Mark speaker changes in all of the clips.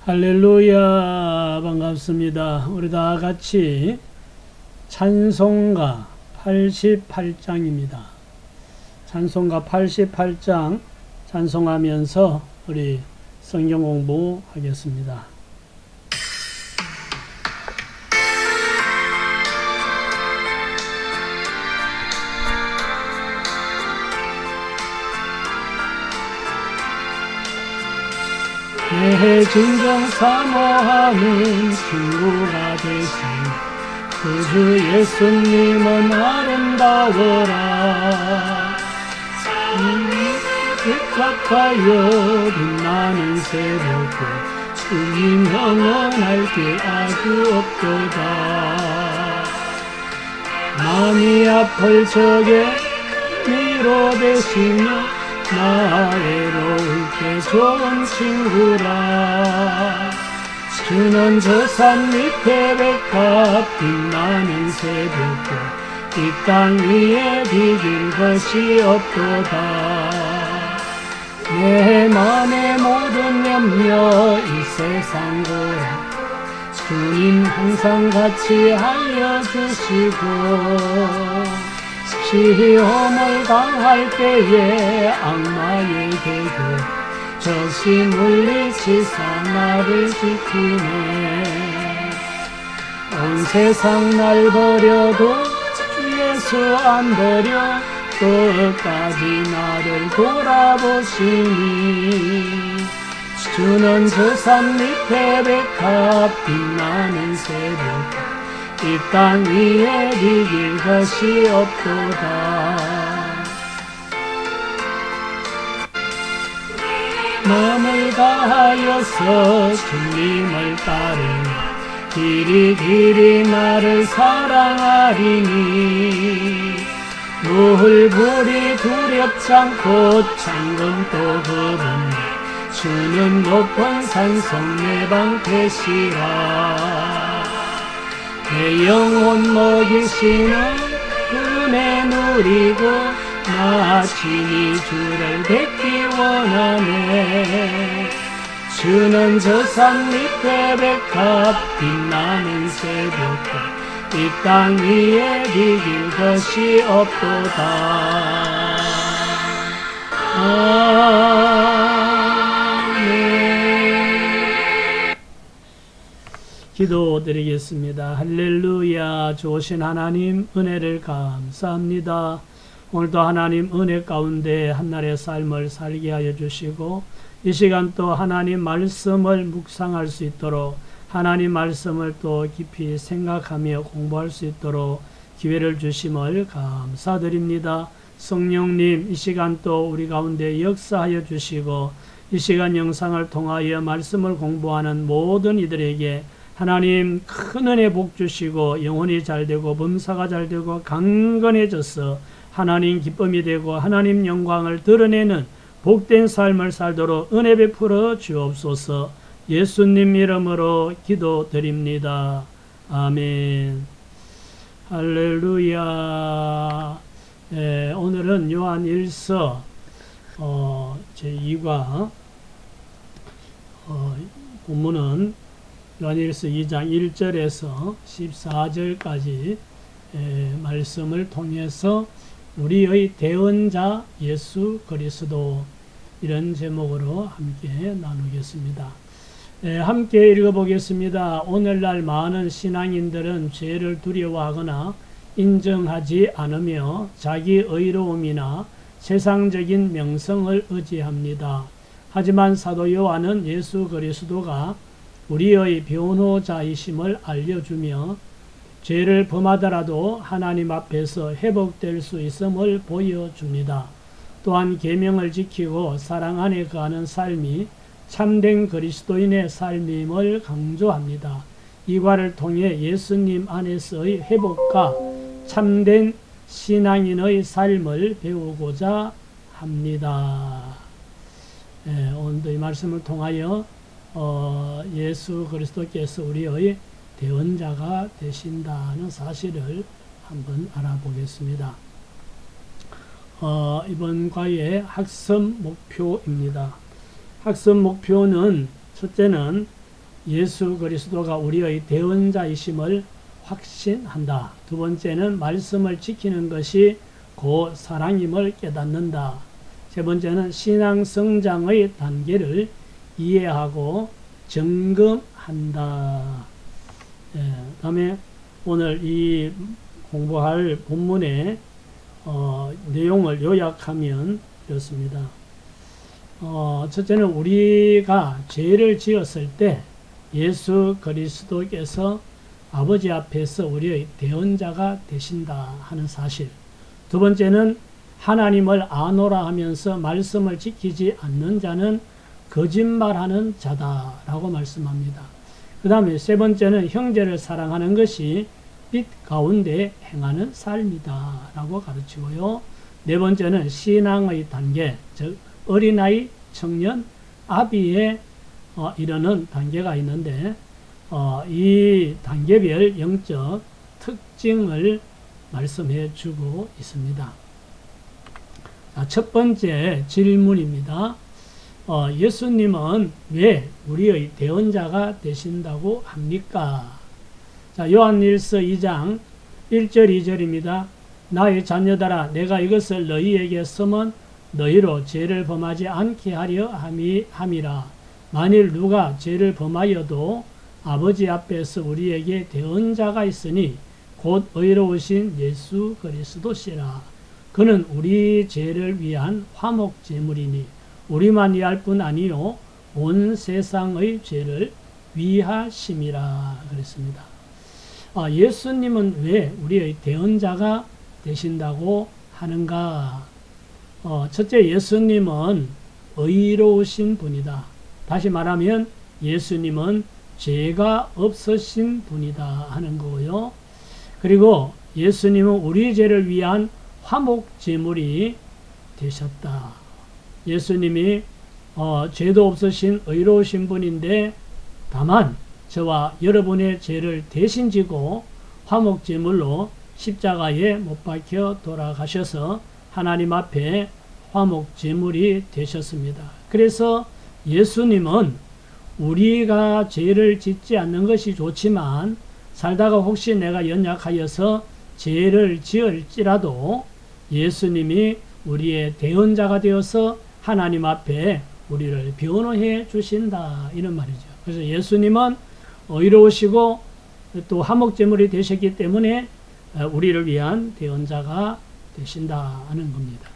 Speaker 1: 할렐루야, 반갑습니다. 우리 다 같이 찬송가 88장입니다. 찬송가 88장 찬송하면서 우리 성경 공부하겠습니다. 내 진정 사모하는 친구가 되신 그 주 예수님은 아름다워라. 가까여 빛나는 새벽에 주님 영원할 게 아주 없도다. 마음이 아플 적에 위로 되시며 나 외로울 때 좋은 친구라. 주는 저 산 밑에 백합 빛나는 새벽에 이 땅 위에 비길 것이 없도다. 내 맘의 모든 염려 이 세상 고라 주님 항상 같이 알려주시고 시험을 당할 때에 악마의 계교 저시 물리치사 나를 지키네. 온 세상 날 버려도 주 예수 안 버려 끝까지 나를 돌아보시니. 주는 저 산 밑에 백합 빛나는 새벽 이 땅 위에 비길 것이 없도다. 마음을 다하여서 주님을 따르니 길이 나를 사랑하리니. 물불이 두렵지 않고 창금도 그분 주는 높은 산성 내 방패시라. 내 영혼 먹이시는 은혜 누리고 나 친히 주를 뵙기 원하네. 주는 저 산 밑에 백합 빛나는 새벽에 이 땅 위에 비길 것이 없도다. 기도드리겠습니다. 할렐루야. 좋으신 하나님 은혜를 감사합니다. 오늘도 하나님 은혜 가운데 한날의 삶을 살게 하여 주시고 이 시간 또 하나님 말씀을 묵상할 수 있도록 하나님 말씀을 또 깊이 생각하며 공부할 수 있도록 기회를 주심을 감사드립니다. 성령님 이 시간 또 우리 가운데 역사하여 주시고 이 시간 영상을 통하여 말씀을 공부하는 모든 이들에게 하나님 큰 은혜 복 주시고 영혼이 잘되고 범사가 잘되고 강건해져서 하나님 기쁨이 되고 하나님 영광을 드러내는 복된 삶을 살도록 은혜 베풀어 주옵소서. 예수님 이름으로 기도드립니다. 아멘. 할렐루야. 오늘은 요한 1서 제2과 본문은 요한일서 2장 1절에서 14절까지 말씀을 통해서 우리의 대언자 예수 그리스도 이런 제목으로 함께 나누겠습니다. 함께 읽어보겠습니다. 오늘날 많은 신앙인들은 죄를 두려워하거나 인정하지 않으며 자기 의로움이나 세상적인 명성을 의지합니다. 하지만 사도 요한은 예수 그리스도가 우리의 변호자이심을 알려주며 죄를 범하더라도 하나님 앞에서 회복될 수 있음을 보여줍니다. 또한 계명을 지키고 사랑 안에 거하는 삶이 참된 그리스도인의 삶임을 강조합니다. 이과를 통해 예수님 안에서의 회복과 참된 신앙인의 삶을 배우고자 합니다. 오늘도 이 말씀을 통하여 예수 그리스도께서 우리의 대언자가 되신다는 사실을 한번 알아보겠습니다. 이번 과의 학습 목표입니다. 학습 목표는 첫째는 예수 그리스도가 우리의 대언자이심을 확신한다. 두 번째는 말씀을 지키는 것이 곧 사랑임을 깨닫는다. 세 번째는 신앙 성장의 단계를 이해하고 점검한다. 다음에 오늘 이 공부할 본문의 내용을 요약하면 이렇습니다. 첫째는 우리가 죄를 지었을 때 예수 그리스도께서 아버지 앞에서 우리의 대언자가 되신다 하는 사실. 두 번째는 하나님을 아노라 하면서 말씀을 지키지 않는 자는 거짓말하는 자다라고 말씀합니다. 그 다음에 세 번째는 형제를 사랑하는 것이 빛 가운데 행하는 삶이다 라고 가르치고요. 네 번째는 신앙의 단계, 즉 어린아이, 청년, 아비에 이르는 단계가 있는데 이 단계별 영적 특징을 말씀해 주고 있습니다. 자, 첫 번째 질문입니다. 예수님은 왜 우리의 대언자가 되신다고 합니까? 자, 요한일서 2장 1절 2절입니다. 나의 자녀들아 내가 이것을 너희에게 쓰면 너희로 죄를 범하지 않게 하려 함이라. 만일 누가 죄를 범하여도 아버지 앞에서 우리에게 대언자가 있으니 곧 의로우신 예수 그리스도시라. 그는 우리 죄를 위한 화목 제물이니 우리만 위할 뿐 아니요 온 세상의 죄를 위하심이라 그랬습니다. 예수님은 왜 우리의 대언자가 되신다고 하는가? 첫째, 예수님은 의로우신 분이다. 다시 말하면 예수님은 죄가 없으신 분이다 하는 거고요. 그리고 예수님은 우리 죄를 위한 화목 제물이 되셨다. 예수님이 죄도 없으신 의로우신 분인데 다만 저와 여러분의 죄를 대신 지고 화목 제물로 십자가에 못 박혀 돌아가셔서 하나님 앞에 화목 제물이 되셨습니다. 그래서 예수님은 우리가 죄를 짓지 않는 것이 좋지만 살다가 혹시 내가 연약하여서 죄를 지을지라도 예수님이 우리의 대언자가 되어서 하나님 앞에 우리를 변호해 주신다 이런 말이죠. 그래서 예수님은 의로우시고 또 화목제물이 되셨기 때문에 우리를 위한 대언자가 되신다 하는 겁니다.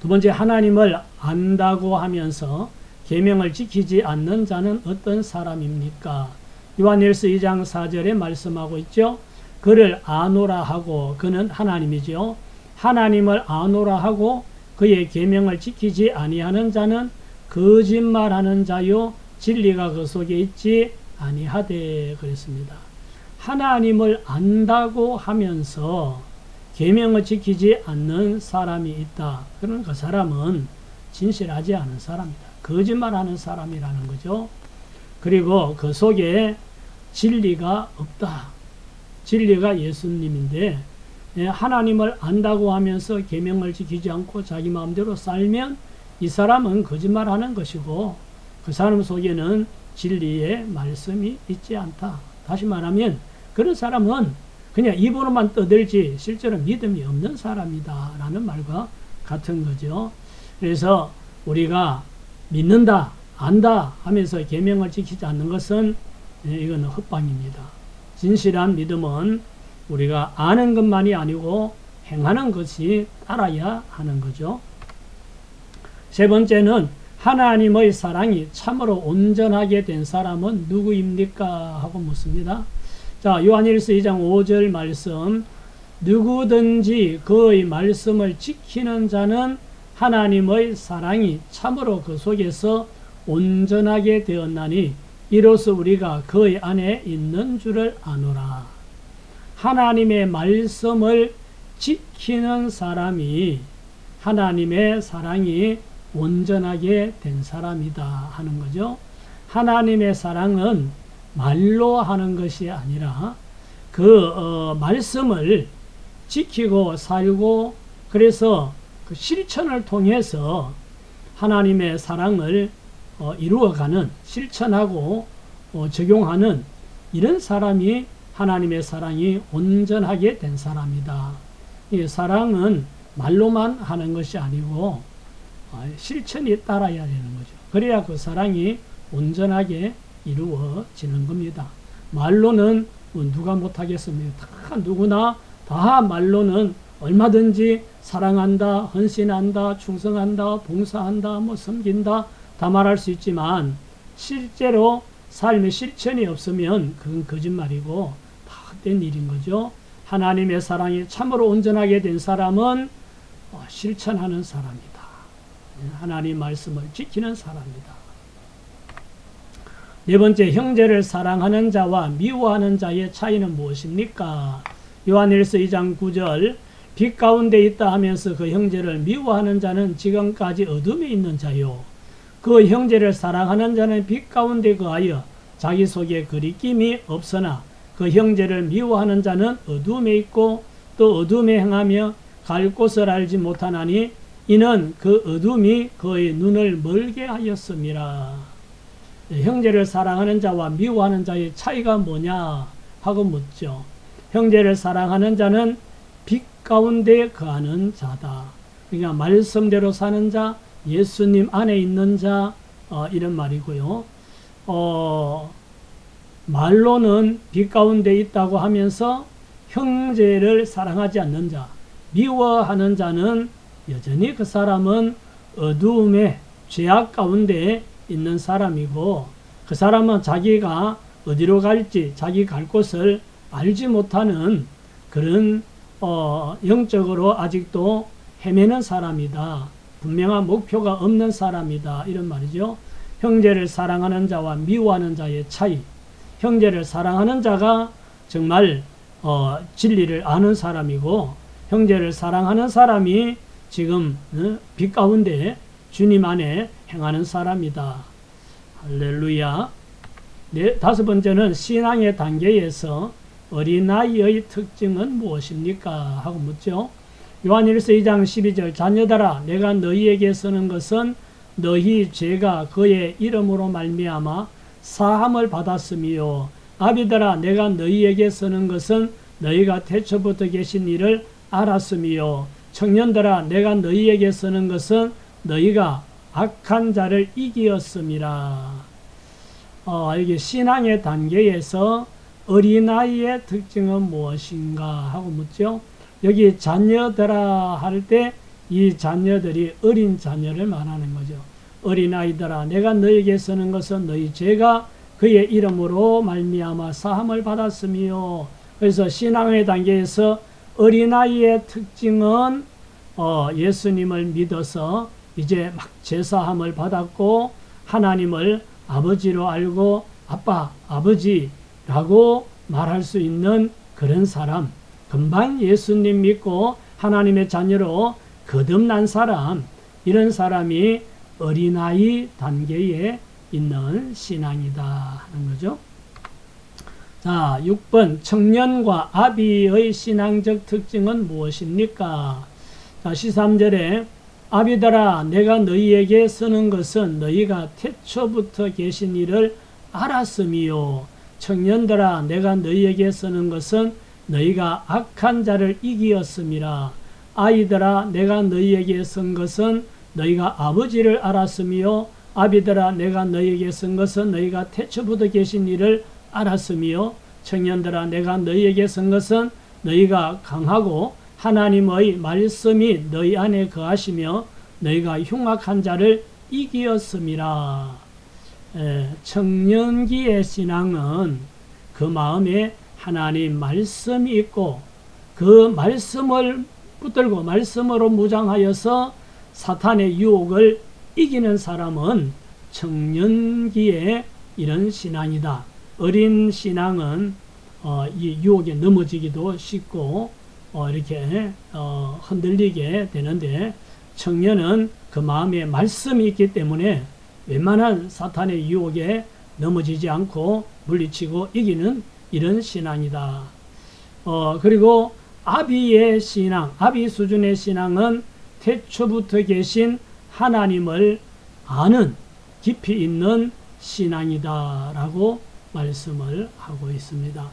Speaker 1: 두 번째, 하나님을 안다고 하면서 계명을 지키지 않는 자는 어떤 사람입니까? 요한일서 2장 4절에 말씀하고 있죠. 그를 아노라 하고, 그는 하나님이죠. 하나님을 아노라 하고 그의 계명을 지키지 아니하는 자는 거짓말하는 자요 진리가 그 속에 있지 아니하되 그랬습니다. 하나님을 안다고 하면서 계명을 지키지 않는 사람이 있다. 그러면 그 사람은 진실하지 않은 사람이다. 거짓말하는 사람이라는 거죠. 그리고 그 속에 진리가 없다. 진리가 예수님인데 하나님을 안다고 하면서 계명을 지키지 않고 자기 마음대로 살면 이 사람은 거짓말하는 것이고 그 사람 속에는 진리의 말씀이 있지 않다. 다시 말하면 그런 사람은 그냥 입으로만 떠들지 실제로 믿음이 없는 사람이다 라는 말과 같은 거죠. 그래서 우리가 믿는다, 안다 하면서 계명을 지키지 않는 것은 이건 헛방입니다. 진실한 믿음은 우리가 아는 것만이 아니고 행하는 것이 따라야 하는 거죠. 세 번째는 하나님의 사랑이 참으로 온전하게 된 사람은 누구입니까? 하고 묻습니다. 자, 요한일서 2장 5절 말씀, 누구든지 그의 말씀을 지키는 자는 하나님의 사랑이 참으로 그 속에서 온전하게 되었나니 이로써 우리가 그의 안에 있는 줄을 아노라. 하나님의 말씀을 지키는 사람이 하나님의 사랑이 온전하게 된 사람이다 하는 거죠. 하나님의 사랑은 말로 하는 것이 아니라 그 말씀을 지키고 살고 그래서 그 실천을 통해서 하나님의 사랑을 이루어가는 실천하고 적용하는 이런 사람이 하나님의 사랑이 온전하게 된 사람이다. 이 사랑은 말로만 하는 것이 아니고 실천이 따라야 되는 거죠. 그래야 그 사랑이 온전하게 이루어지는 겁니다. 말로는 누가 못하겠습니까? 다 누구나 다 말로는 얼마든지 사랑한다, 헌신한다, 충성한다, 봉사한다, 섬긴다 다 말할 수 있지만 실제로 삶의 실천이 없으면 그건 거짓말이고 다 헛된 일인 거죠. 하나님의 사랑이 참으로 온전하게 된 사람은 실천하는 사람이다. 하나님 말씀을 지키는 사람이다. 네 번째, 형제를 사랑하는 자와 미워하는 자의 차이는 무엇입니까? 요한일서 2장 9절, 빛 가운데 있다 하면서 그 형제를 미워하는 자는 지금까지 어둠에 있는 자요. 그 형제를 사랑하는 자는 빛 가운데 거하여 자기 속에 거리낌이 없으나 그 형제를 미워하는 자는 어둠에 있고 또 어둠에 행하며 갈 곳을 알지 못하나니 이는 그 어둠이 그의 눈을 멀게 하였음이라. 형제를 사랑하는 자와 미워하는 자의 차이가 뭐냐 하고 묻죠. 형제를 사랑하는 자는 빛 가운데 거하는 자다. 그러니까 말씀대로 사는 자, 예수님 안에 있는 자, 이런 말이고요. 말로는 빛 가운데 있다고 하면서 형제를 사랑하지 않는 자, 미워하는 자는 여전히 그 사람은 어두움의 죄악 가운데 있는 사람이고 그 사람은 자기가 어디로 갈지 자기 갈 곳을 알지 못하는 그런 영적으로 아직도 헤매는 사람이다. 분명한 목표가 없는 사람이다. 이런 말이죠. 형제를 사랑하는 자와 미워하는 자의 차이. 형제를 사랑하는 자가 정말 진리를 아는 사람이고 형제를 사랑하는 사람이 지금 빛 가운데 주님 안에 행하는 사람이다. 할렐루야. 네, 다섯 번째는 신앙의 단계에서 어린아이의 특징은 무엇입니까? 하고 묻죠. 요한일서 2장 12절, 자녀들아 내가 너희에게 쓰는 것은 너희 죄가 그의 이름으로 말미암아 사함을 받았으며 아비들아 내가 너희에게 쓰는 것은 너희가 태초부터 계신 이를 알았으며 청년들아 내가 너희에게 쓰는 것은 너희가 악한 자를 이기었음이라. 이게 신앙의 단계에서 어린아이의 특징은 무엇인가 하고 묻죠. 여기 자녀들아 할 때 이 자녀들이 어린 자녀를 말하는 거죠. 어린아이들아 내가 너에게 쓰는 것은 너희 죄가 그의 이름으로 말미암아 사함을 받았으며. 그래서 신앙의 단계에서 어린아이의 특징은 예수님을 믿어서 이제 막 제사함을 받았고 하나님을 아버지로 알고 아빠, 아버지라고 말할 수 있는 그런 사람, 금방 예수님 믿고 하나님의 자녀로 거듭난 사람, 이런 사람이 어린아이 단계에 있는 신앙이다 하는 거죠. 자, 6번 청년과 아비의 신앙적 특징은 무엇입니까? 자, 13절에 아비들아 내가 너희에게 쓰는 것은 너희가 태초부터 계신 이를 알았으며 청년들아 내가 너희에게 쓰는 것은 너희가 악한 자를 이기었음이라. 아이들아 내가 너희에게 쓴 것은 너희가 아버지를 알았으며 아비들아 내가 너희에게 쓴 것은 너희가 태초부터 계신 이를 알았으며 청년들아 내가 너희에게 쓴 것은 너희가 강하고 하나님의 말씀이 너희 안에 거하시며 너희가 흉악한 자를 이기었음이라. 청년기의 신앙은 그 마음에 하나님 말씀이 있고 그 말씀을 붙들고 말씀으로 무장하여서 사탄의 유혹을 이기는 사람은 청년기에 이런 신앙이다. 어린 신앙은 이 유혹에 넘어지기도 쉽고 이렇게 흔들리게 되는데 청년은 그 마음에 말씀이 있기 때문에 웬만한 사탄의 유혹에 넘어지지 않고 물리치고 이기는 이런 신앙이다. 그리고 아비의 신앙, 아비 수준의 신앙은 태초부터 계신 하나님을 아는 깊이 있는 신앙이다 라고 말씀을 하고 있습니다.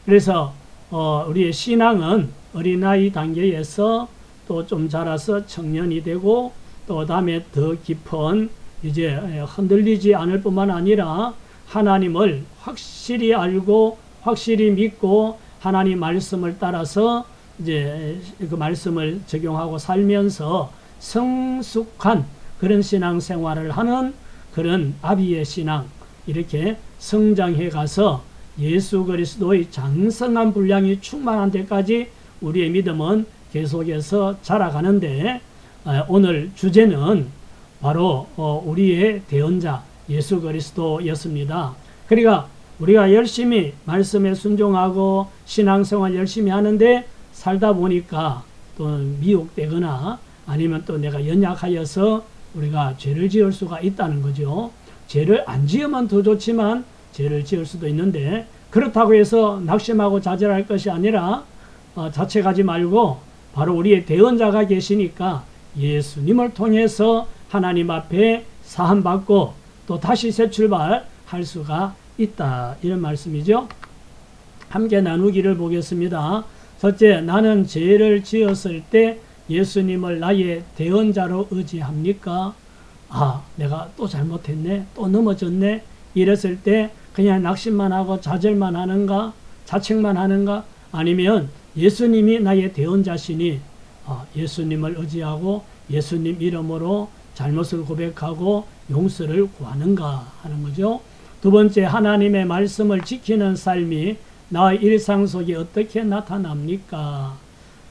Speaker 1: 그래서 우리의 신앙은 어린아이 단계에서 또 좀 자라서 청년이 되고 또 다음에 더 깊은 이제 흔들리지 않을 뿐만 아니라 하나님을 확실히 알고 확실히 믿고 하나님 말씀을 따라서 이제 그 말씀을 적용하고 살면서 성숙한 그런 신앙생활을 하는 그런 아비의 신앙, 이렇게 성장해 가서 예수 그리스도의 장성한 분량이 충만한 데까지 우리의 믿음은 계속해서 자라가는데, 오늘 주제는 바로 우리의 대언자 예수 그리스도였습니다. 그러니까 우리가 열심히 말씀에 순종하고 신앙생활 열심히 하는데 살다 보니까 또 미혹되거나 아니면 또 내가 연약하여서 우리가 죄를 지을 수가 있다는 거죠. 죄를 안 지으면 더 좋지만 죄를 지을 수도 있는데, 그렇다고 해서 낙심하고 좌절할 것이 아니라 자책하지 말고 바로 우리의 대언자가 계시니까 예수님을 통해서 하나님 앞에 사함받고 또 다시 새 출발할 수가 있다, 이런 말씀이죠. 함께 나누기를 보겠습니다. 첫째, 나는 죄를 지었을 때 예수님을 나의 대언자로 의지합니까? 내가 또 잘못했네, 또 넘어졌네, 이랬을 때 그냥 낙심만 하고 좌절만 하는가, 자책만 하는가, 아니면 예수님이 나의 대언자시니 예수님을 의지하고 예수님 이름으로 잘못을 고백하고 용서를 구하는가 하는 거죠. 두 번째, 하나님의 말씀을 지키는 삶이 나의 일상 속에 어떻게 나타납니까?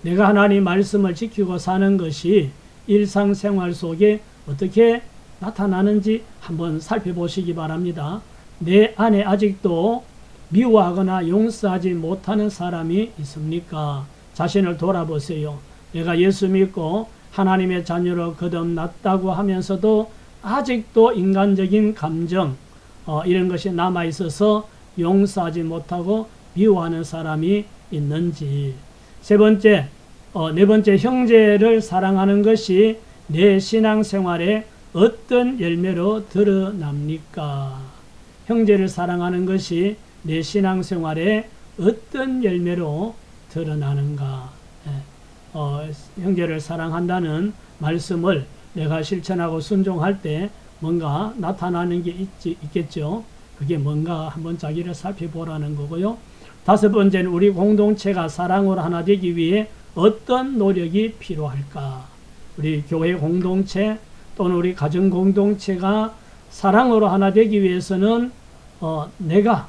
Speaker 1: 내가 하나님 말씀을 지키고 사는 것이 일상생활 속에 어떻게 나타나는지 한번 살펴보시기 바랍니다. 내 안에 아직도 미워하거나 용서하지 못하는 사람이 있습니까? 자신을 돌아보세요. 내가 예수 믿고 하나님의 자녀로 거듭났다고 하면서도 아직도 인간적인 감정, 이런 것이 남아있어서 용서하지 못하고 미워하는 사람이 있는지. 세 번째, 네 번째, 형제를 사랑하는 것이 내 신앙생활에 어떤 열매로 드러납니까? 형제를 사랑하는 것이 내 신앙생활에 어떤 열매로 드러나는가? 형제를 사랑한다는 말씀을 내가 실천하고 순종할 때 뭔가 나타나는 게 있겠죠. 그게 뭔가 한번 자기를 살펴보라는 거고요. 다섯 번째는 우리 공동체가 사랑으로 하나 되기 위해 어떤 노력이 필요할까? 우리 교회 공동체 또는 우리 가정 공동체가 사랑으로 하나 되기 위해서는 내가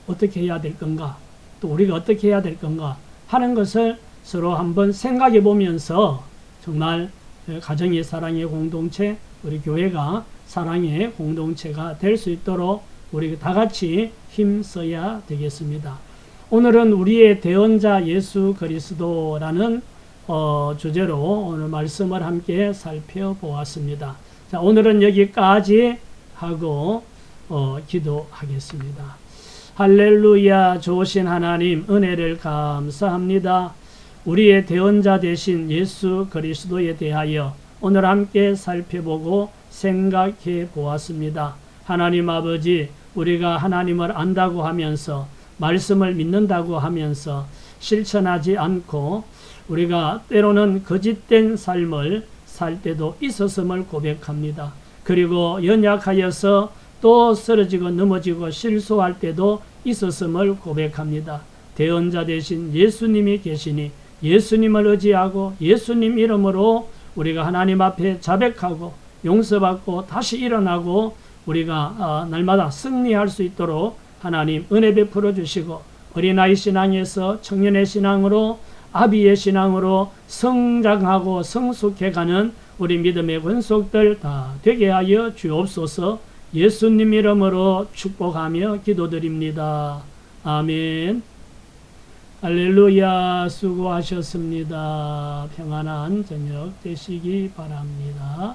Speaker 1: 어떻게 해야 될 건가, 또 우리가 어떻게 해야 될 건가 하는 것을 서로 한번 생각해 보면서 정말 가정의 사랑의 공동체, 우리 교회가 사랑의 공동체가 될 수 있도록 우리 다 같이 힘써야 되겠습니다. 오늘은 우리의 대언자 예수 그리스도라는 주제로 오늘 말씀을 함께 살펴보았습니다. 자, 오늘은 여기까지 하고 기도하겠습니다. 할렐루야. 좋으신 하나님, 은혜를 감사합니다. 우리의 대언자 되신 예수 그리스도에 대하여 오늘 함께 살펴보고 생각해 보았습니다. 하나님 아버지, 우리가 하나님을 안다고 하면서 말씀을 믿는다고 하면서 실천하지 않고 우리가 때로는 거짓된 삶을 살 때도 있었음을 고백합니다. 그리고 연약하여서 또 쓰러지고 넘어지고 실수할 때도 있었음을 고백합니다. 대언자 되신 예수님이 계시니 예수님을 의지하고 예수님 이름으로 우리가 하나님 앞에 자백하고 용서받고 다시 일어나고 우리가 날마다 승리할 수 있도록 하나님 은혜 베풀어 주시고 어린아이 신앙에서 청년의 신앙으로 아비의 신앙으로 성장하고 성숙해가는 우리 믿음의 권속들 다 되게 하여 주옵소서. 예수님 이름으로 축복하며 기도드립니다. 아멘. 할렐루야. 수고하셨습니다. 평안한 저녁 되시기 바랍니다.